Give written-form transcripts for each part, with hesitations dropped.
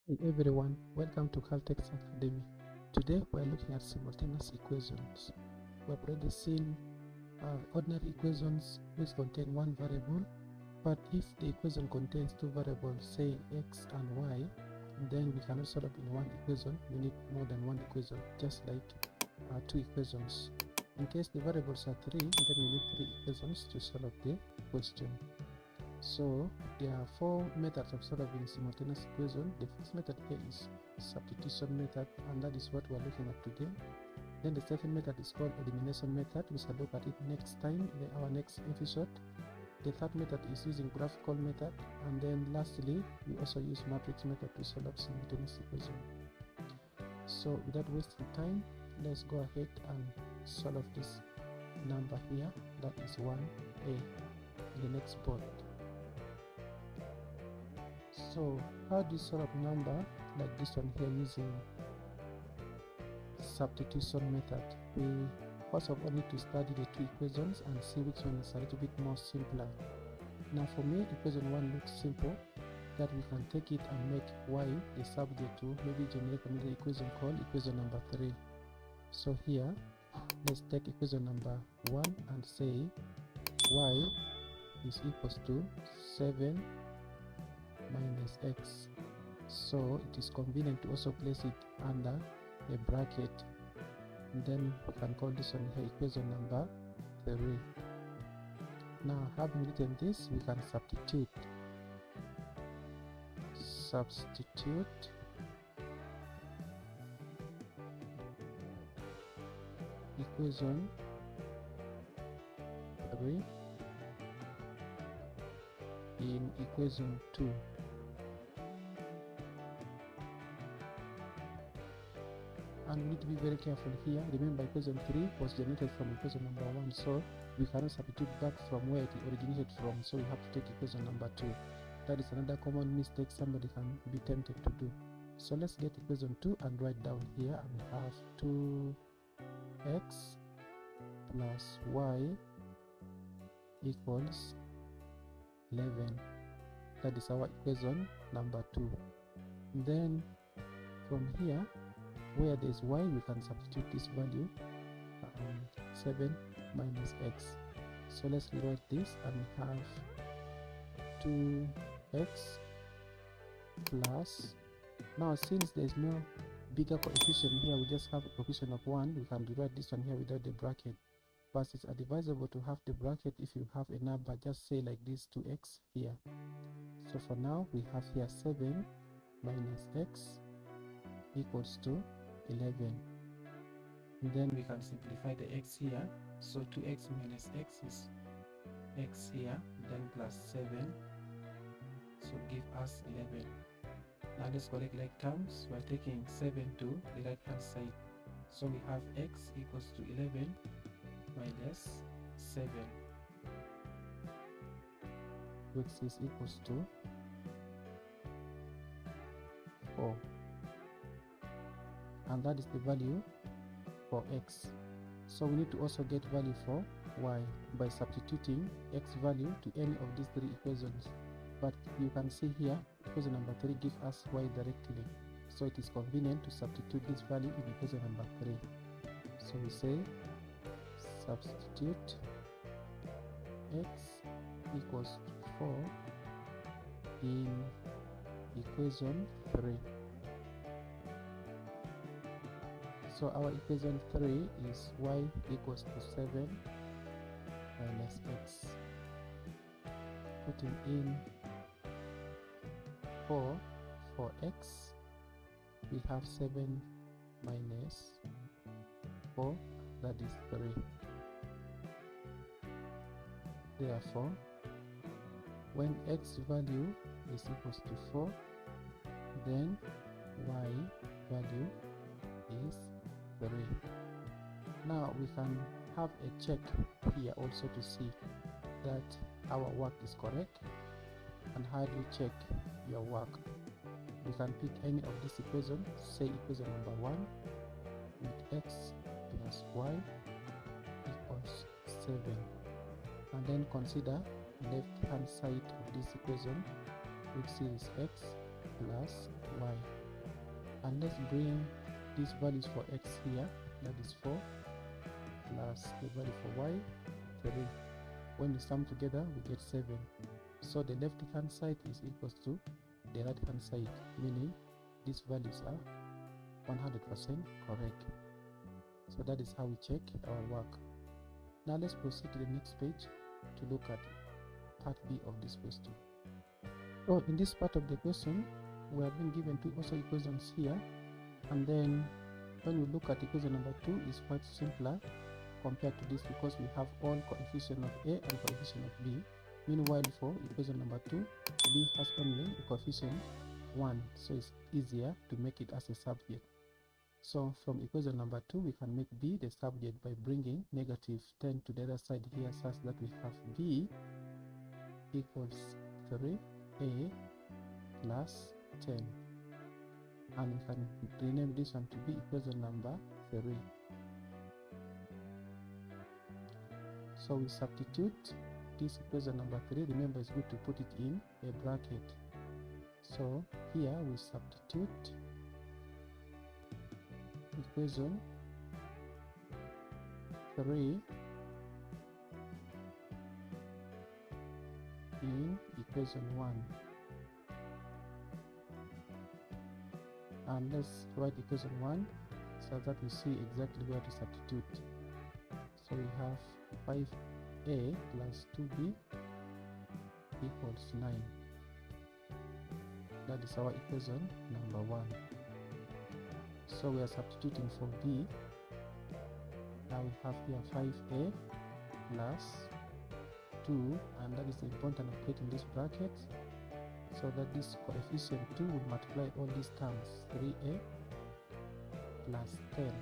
Hey everyone, welcome to Caltex Academy. Today we are looking at simultaneous equations. We have already seen ordinary equations which contain one variable, but if the equation contains two variables, say x and y, then we cannot solve in one equation. We need more than one equation, just like two equations. In case the variables are three, then we need three equations to solve the question. So there are four methods of solving simultaneous equation. The first method here is substitution method, and that is what we are looking at today. Then the second method is called elimination method. We shall look at it next time in our next episode. The third method is using graphical method, and then lastly we also use matrix method to solve simultaneous equation. So without wasting time, let's go ahead and solve this number here, that is 1a, in the next board. So how do you solve a number like this one here using substitution method? We first of all need to study the two equations and see which one is a little bit more simpler. Now for me, equation 1 looks simple, that we can take it and make y the subject to maybe generate another equation called equation number 3. So here let's take equation number 1 and say y is equals to 7 minus x. So it is convenient to also place it under a bracket, and then we can call this one here equation number 3. Now having written this, we can substitute equation 3 in equation 2. And we need to be very careful here. Remember, equation 3 was generated from equation number 1, so we cannot substitute back from where it originated from, so we have to take equation number 2. That is another common mistake somebody can be tempted to do. So let's get equation 2 and write down here, and we have 2x plus y equals 11. That is our equation number 2. Then from here, where there is y, we can substitute this value, 7 minus x. So let's rewrite this, and we have 2x plus, now since there is no bigger coefficient here, we just have a coefficient of 1, we can rewrite this one here without the bracket, but it's advisable to have the bracket if you have a number. Just say like this, 2x here. So for now we have here 7 minus x equals to 11, and then we can simplify the x here. So 2x minus x is x here, then plus 7, so give us 11. Now let's collect like terms. We're taking 7 to the right hand side, so we have x equals to 11 minus 7, which is equals to 4, and that is the value for x. So we need to also get value for y by substituting x value to any of these three equations, but you can see here equation number 3 gives us y directly, so it is convenient to substitute this value in equation number 3. So we say substitute x equals 4 in equation 3. So our equation 3 is y equals to 7 minus x. Putting in 4 for x, we have 7 minus 4, that is 3. Therefore, when x value is equals to 4, then y value is 3. Now we can have a check here also to see that our work is correct. And how do you check your work? We can pick any of these equations, say equation number 1 with x plus y equals 7, and then consider left hand side of this equation, which is x plus y. And let's bring these values for x here, that is 4, plus the value for y, 3. When we sum together, we get 7. So the left hand side is equals to the right hand side, meaning these values are 100% correct. So that is how we check our work. Now let's proceed to the next page to look at part B of this question. So in this part of the question, we have been given two also equations here, and then when we look at equation number 2, it's quite simpler compared to this because we have all coefficient of A and coefficient of B. Meanwhile, for equation number 2, B has only a coefficient 1, so it's easier to make it as a subject. So from equation number 2, we can make B the subject by bringing negative 10 to the other side here, such that we have B equals 3A plus 10. And we can rename this one to be equation number 3. So we substitute this equation number 3. Remember, it's good to put it in a bracket. So here we substitute equation 3 in equation 1. And let's write equation 1 so that we see exactly where to substitute. So we have 5a plus 2b equals 9. That is our equation number 1. So we are substituting for b. Now we have here 5a plus 2, and that is the important of creating this bracket, so that this coefficient 2 will multiply all these terms, 3a plus 10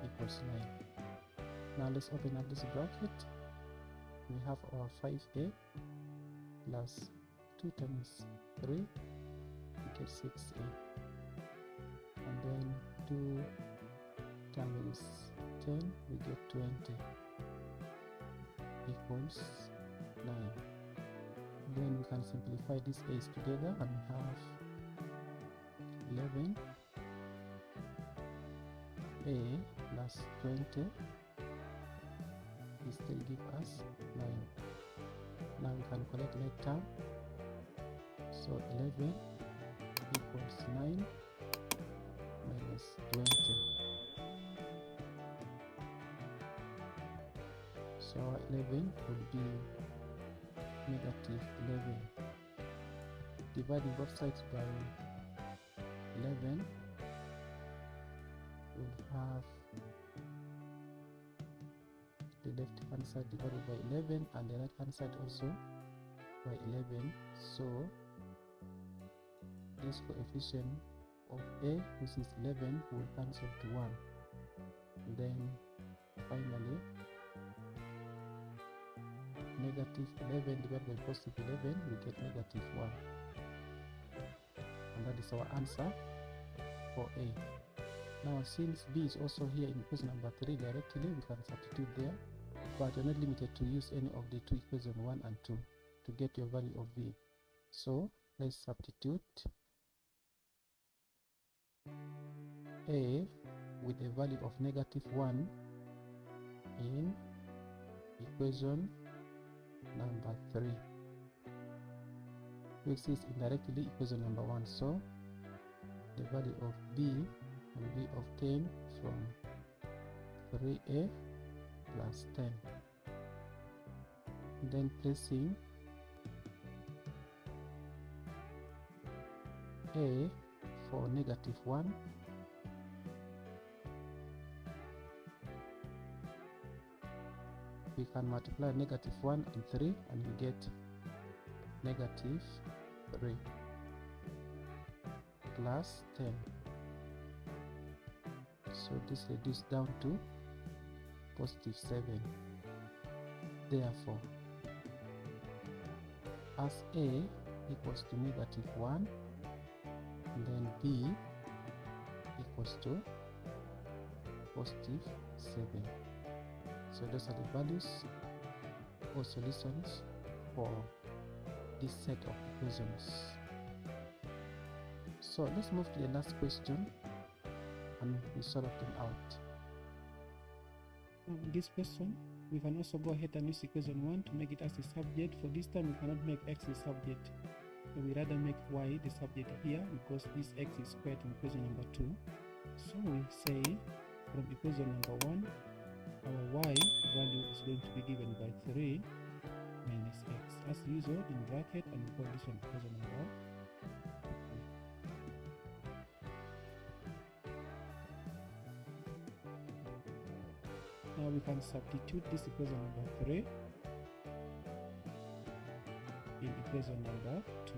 equals 9. Now let's open up this bracket. We have our 5a plus 2 times 3, we get 6a, and then 2 times 10, we get 20 equals 9. Then we can simplify these a's together and we have 11 a plus 20 will still give us 9. Now we can collect like term, so 11 equals 9 minus 20. So 11 will be negative 11. Dividing both sides by 11, we'll have the left hand side divided by 11 and the right hand side also by 11. So this coefficient of a, which is 11, will cancel to 1. Then finally negative 11 divided by positive 11, we get negative 1. And that is our answer for A. Now since B is also here in equation number 3 directly, we can substitute there, but you're not limited to use any of the two equations 1 and 2 to get your value of B. So let's substitute A with a value of negative 1 in equation number 3, which is indirectly equation number 1. So the value of B will be obtained from 3a plus 10. Then placing a for negative 1, we can multiply negative 1 and 3 and we get negative 3 plus 10. So this reduced down to positive 7. Therefore, as A equals to negative 1, then B equals to positive 7. So those are the values or solutions for this set of equations. So let's move to the last question and we solve them out. In this question, we can also go ahead and use equation 1 to make it as a subject. For this time, we cannot make x the subject. So we rather make y the subject here because this x is squared in equation number 2. So we say from equation number 1, our y value is going to be given by 3 minus x. As usual, in bracket, and we call this one equation number 2. Now we can substitute this equation number 3 in equation number 2.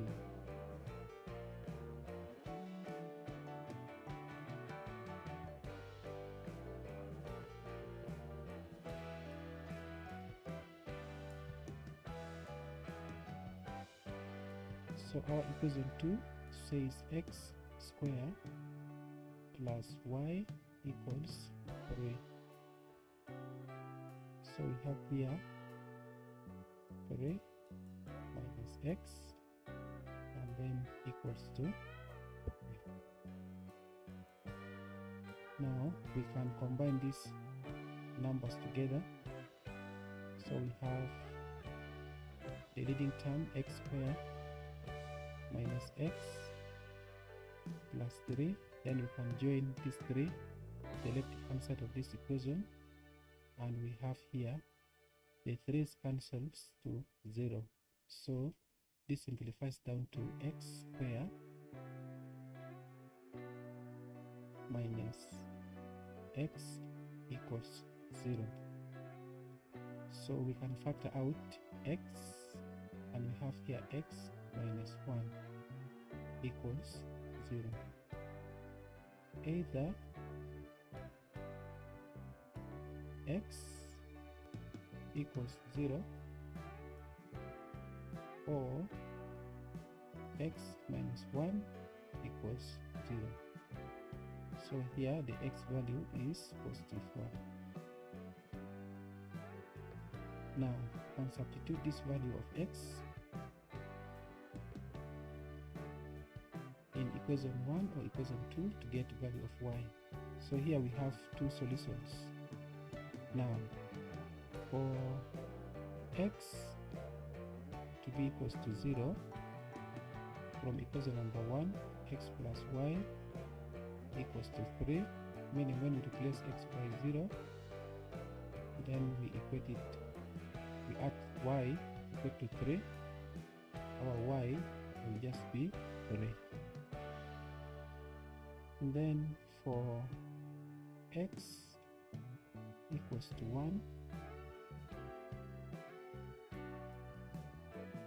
So our equation 2 says x squared plus y equals 3. So we have here 3 minus x and then equals to 3. Now we can combine these numbers together. So we have the leading term x squared minus x plus 3. Then we can join these 3 to the left hand side of this equation, and we have here the 3's cancels to 0. So this simplifies down to x squared minus x equals 0. So we can factor out x, and we have here x minus 1 equals 0. Either x equals 0 or x minus 1 equals 0. So here the x value is positive 1. Now we can substitute this value of x in equation 1 or equation 2 to get value of y. So here we have two solutions. Now for x to be equals to 0, from equation number 1, x plus y equals to 3, meaning when we replace x by 0, then we equate it, we add y equal to 3, our y will just be 3. And then for x equals to 1,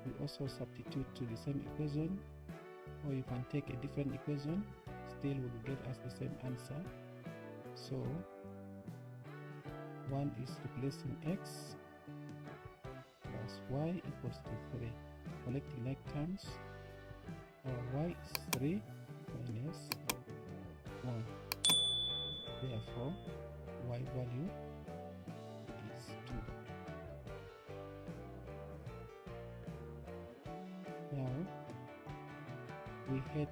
we also substitute to the same equation, or you can take a different equation, still will get us the same answer. So 1 is replacing x plus y equals to 3. Collecting like terms, our y is 3 minus 1. Therefore, y value is 2. Now, we had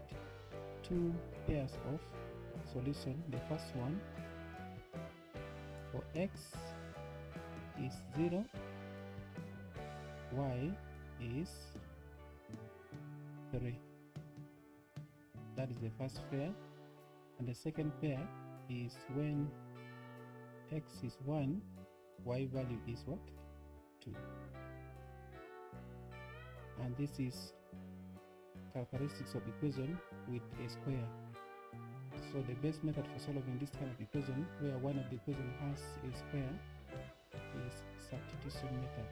two pairs of solution. The first one, for x is 0, y is 3. That is the first pair. And the second pair is when x is 1, y value is what? 2. And this is characteristics of equation with a square. So the best method for solving this kind of equation, where one of the equation has a square, is substitution method.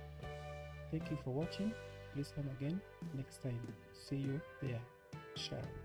Thank you for watching. Please come again next time. See you there. Ciao.